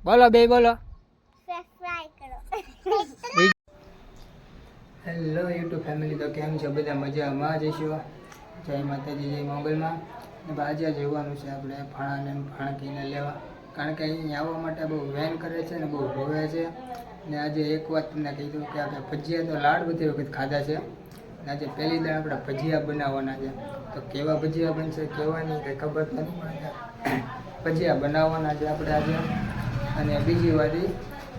બોલો બે બોલો. સબસ્ક્રાઇબ કરો. હેલો યુટ્યુબ ફેમિલી, તો કેમ છો બધા? મજામાં જઈશું. જય માતાજી, જય મોગલમાં. ને આજે જવાનું છે આપણે ફાણાને ફાણકીને લેવા, કારણ કે અહીં આવવા માટે બહુ વેન કરે છે ને બહુ રોવે છે. ને આજે એક વાત તમને કહી દઉં કે આપણે ભજીયા તો લાડ બધી વખત ખાધા છે. અને આજે પહેલી દાડ આપણે ભજીયા બનાવવાના છે. તો કેવા ભજીયા બનશે કેવા નહીં કંઈ ખબર નથી, પણ ભજીયા બનાવવાના છે આપણે આજે. અને બીજી વાત એ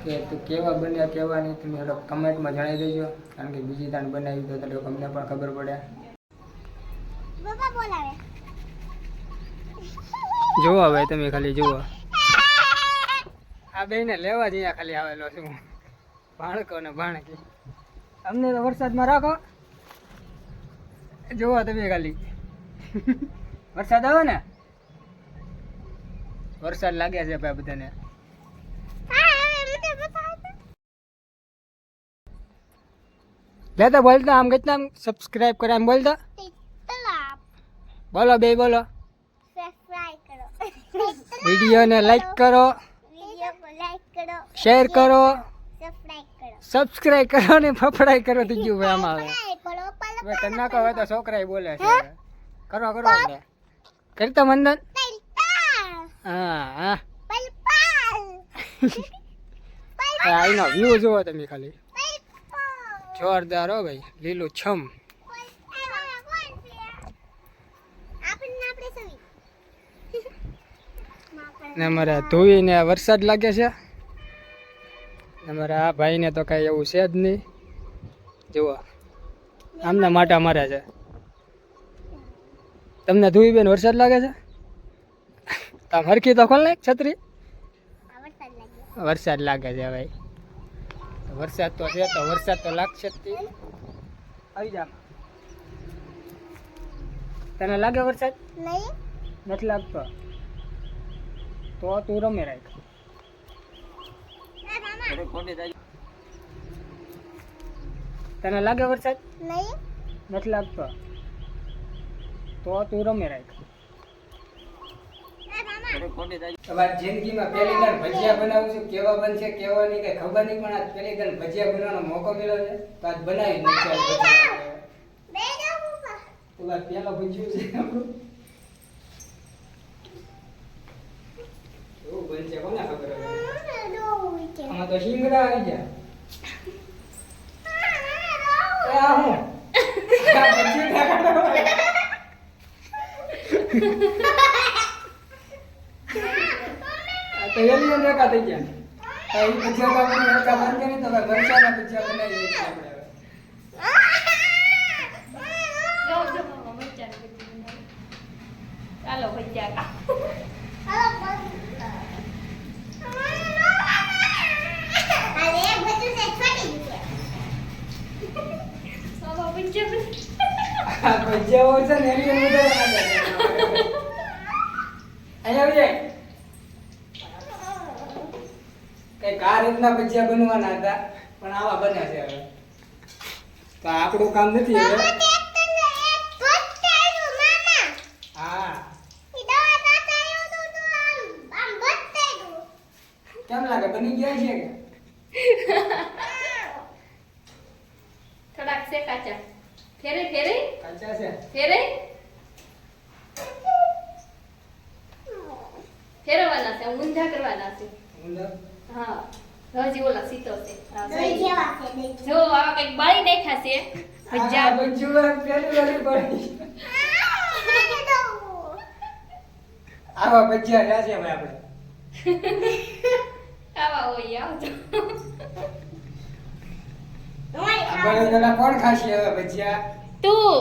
કે તું કેવા બન્યા કેવા નહીં તમે કમેન્ટમાં જણાવી દેજો, કારણ કે બીજી દાણ બનાવી તો તમને પણ ખબર પડે. બાબા બોલાવે. જુઓ ભાઈ, તમે ખાલી જુઓ, આ બેને લેવા જ અહીંયા ખાલી આવેલો છું હું, ભાણકો ને ભાણકી. અમને તો વરસાદમાં રાખો. જુઓ તમે ખાલી, વરસાદ આવે ને, વરસાદ લાગ્યા છે ભાઈ બધાને. લેતા બોલતા આમ કેટલા સબસ્ક્રાઇબ કરે આમ બોલતા બોલો બે બોલો. સબસ્ક્રાઇબ કરો. વિડીયોને લાઈક કરો, વિડિયો को लाइक करो, શેર કરો, सब्सक्राइब करो. સબસ્ક્રાઇબ કરો ને ફફડાઈ કરો થઈ ગયું ભાઈ આમાં. હવે करो पल હવે તને કહો તો છોકરા બોલે છે. કરો કરો એટલે કરતા મંદન. હા હા, पल पल આનો વ્યૂ જુઓ તમે ખાલી, જોરદાર હો ભાઈ, લીલું છમ. ને અમારે ધોઈને વરસાદ લાગે છે. અમારા આ ભાઈને તો કાંઈ એવું છે જ નહીં. જુઓ આમને માટા મારે છે. તમને ધોઈ બેન વરસાદ લાગે છે? તમે હરખી તો ખોલ ને છત્રી. વરસાદ લાગે છે ભાઈ, વરસાદ તો છે, તો વરસાદ તો લાગશે જ. આવી જા. તને લાગે વરસાદ? नहीं નથી લાગતો તો તું રમે રાખ. તને લાગે વરસાદ? नहीं નથી લાગતો તો તું રમે રાખ. તમારી જિંદગીમાં પહેલી વાર ભજીયા બનાવું છું, કેવા બનશે કેવા નહીં કઈ ખબર નહીં, પણ આજ પહેલી વાર ભજીયા બનાવવાનો મોકો મળ્યો છે તો આજ બનાવી નાખ્યા. बेटा पापा તો આ પેલો ભજીયું છે આપણું. એવું બનશે કોને ખબર હવે. આમાં તો શીંગડા આવી ગયા. એ આ હું આ ભજીયું ખાવાનું. આ તો એલિયન રેખા થઈ ગયા. આ ઈ ભજીયા ખાવાની રેખા બનશે નહીં તો હવે મરચાના ભજીયા બનાવી દઈએ આપણે હવે. ચાલો ભજીયા अरे बच्चों से छोटी આ ભજીયા હોય છે ને એલિયન વધારે ખાતા છે. અહીંયા આવી જાય. કઈક આ રીતના ભજીયા બનવાના હતા પણ આવા બન્યા છે હવે. તો આપણું કામ નથી હવે. હા કેમ લાગે બની ગયા છે કે? થોડાક છે કાચા. ફેરે ફેરે કાચા છે. ફેરે ફેરવાના છે, ઊંધા કરવાના છે. ઊંધા? હા, હજી ઓલા સીતો છે. હા, दही સહી. जेवा से दही જો આવા કઈક બાળી નાખ્યા છે આ ભજીયા. ભજીયું પેલી વારી પડી. આવા ભજીયા રહ્યા છે ભાઈ આપણે. આવા હોય આવજો. આપણે પેલા કોણ ખાશે હવે ભજીયા? તું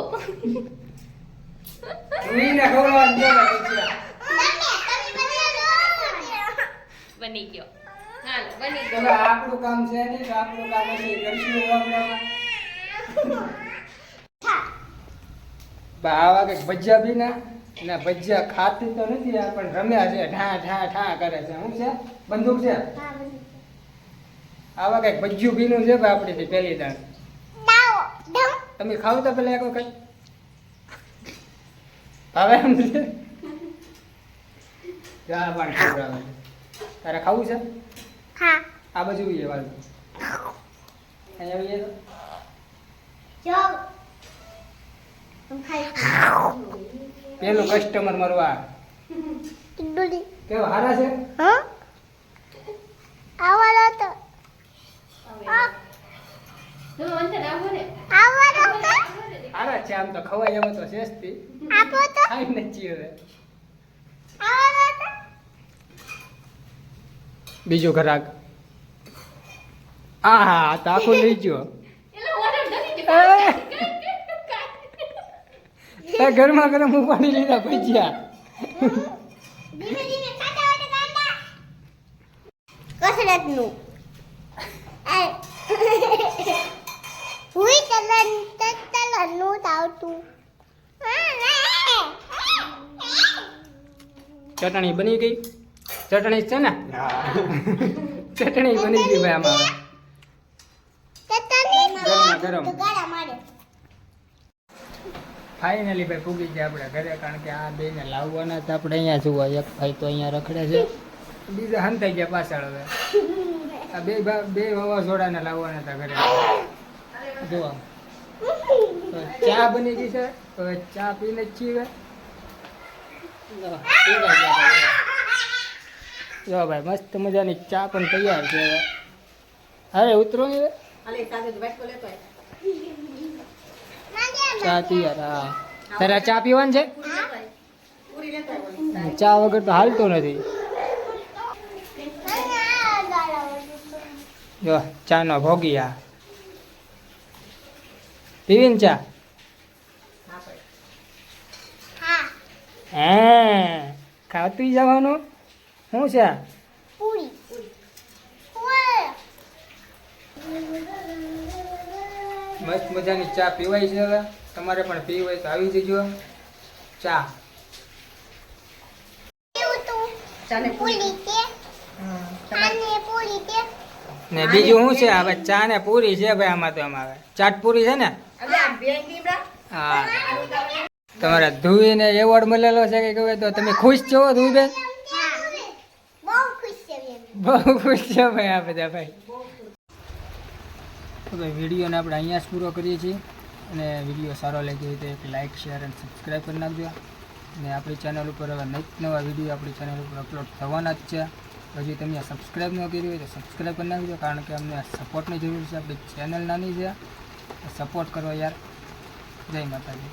જોઈને ખવડાવવાનું છે ને ભજીયા. બની ગયો. હાલો બની તો ગયો. આપણું કામ છે નહીં તો આપણું કામ હશે કરશું આપણે. આવા કઈક ભજીયા બી ના ને ભજીયા ખાતી તો નથી આ પણ રમ્યા છે, ઠા ઠા ઠા કરે છે. શું છે? બંદૂક છે. આવા કઈક ભજીયું બીનું છે ભાઈ આપણી પહેલી દાણ. તમે ખાવ તો પેલા એક વખત ભાવે એમ છે. જા પણ ખવડાવે. તારે ખાવું છે હા આ બાજુ આવીએ વાળું અહીંયા આવીએ તો જો હું ખાઈ પેલું કસ્ટમર મારવા કિડુલી કેવો હારા છે હા આવવાનો તો તો અંતર આવો ને આવવાનો તો હારા છે આમ તો ખવાય એમ તો શેષથી આપો તો ખાઈ નથી હવે આવવાનો તો બીજો ઘરાક આ હા તો આખું લઈ ગયો એલો ઓર્ડર નથી એ! તાર ગરમા ગરમ ઉપાડી લીધા ભજીયા ધીમે ધીમે ખાતા હોય તો ગાંડા કસરતનું હુઈ તલનું આવતું ચટણી બની ગઈ ચટણી છે ને ચટણી બની ગઈ ભાઈ આમાં ગરમા ગરમ. ગાડા મારે ફાઇનલી ભાઈ પૂગી ગયા આપણે ઘરે કારણ કે આ બેને લાવવાના હતા આપણે અહીંયા જોવા એક ભાઈ તો અહીંયા રખડે છે બીજા હંતાઈ ગયા પાછળ હવે આ બે વાવાઝોડાને લાવવાના હતા ઘરે જોવા તો ચા બની ગઈ છે હવે ચા પીને જ છીએ જો, પીવા ગયા ભાઈ. જો ભાઈ મસ્ત મજાની ચા પણ તૈયાર છે હવે અરે ઉતરો ને હવે. ચા તૈયાર હા તારે આ ચા પીવાની છે ચા વગર તો હાલતો નથી જો ચા નો ભોગિયા પીવી ને ચા હા હે ખાતું જવાનું શું છે પૂરી મસ્ત મજાની ચા પીવાય છે હવે તમારે પણ પીવી હોય તો આવી જજો ચા પૂરી તે આને પૂરી તે ને બીજું શું છે હવે ચા ને પૂરી છે ભાઈ આમાં તો આમાં હવે ચાટ પૂરી છે ને હા તમારા ધુવીને એવોર્ડ મળેલો છે કે કહે તો તમે ખુશ છો ધુવીબેન બહુ ખુશ છે બેન બહુ ખુશ છે ભાઈ આ બધા ભાઈ તો ભાઈ વિડીયોને આપણે અહીંયા જ પૂરો કરીએ છીએ અને વિડીયો સારો લાગ્યો હોય તો એક લાઇક શેર અને સબસ્ક્રાઈબ કરી નાખજો અને આપણી ચેનલ ઉપર હવે નવા વિડીયો આપણી ચેનલ ઉપર અપલોડ થવાના જ છે હજી તમે સબસ્ક્રાઈબ ન કર્યું હોય તો સબસ્ક્રાઈબ કરી નાખજો કારણ કે અમને સપોર્ટની જરૂર છે આપણી ચેનલ નાની છે સપોર્ટ કરો યાર જય માતાજી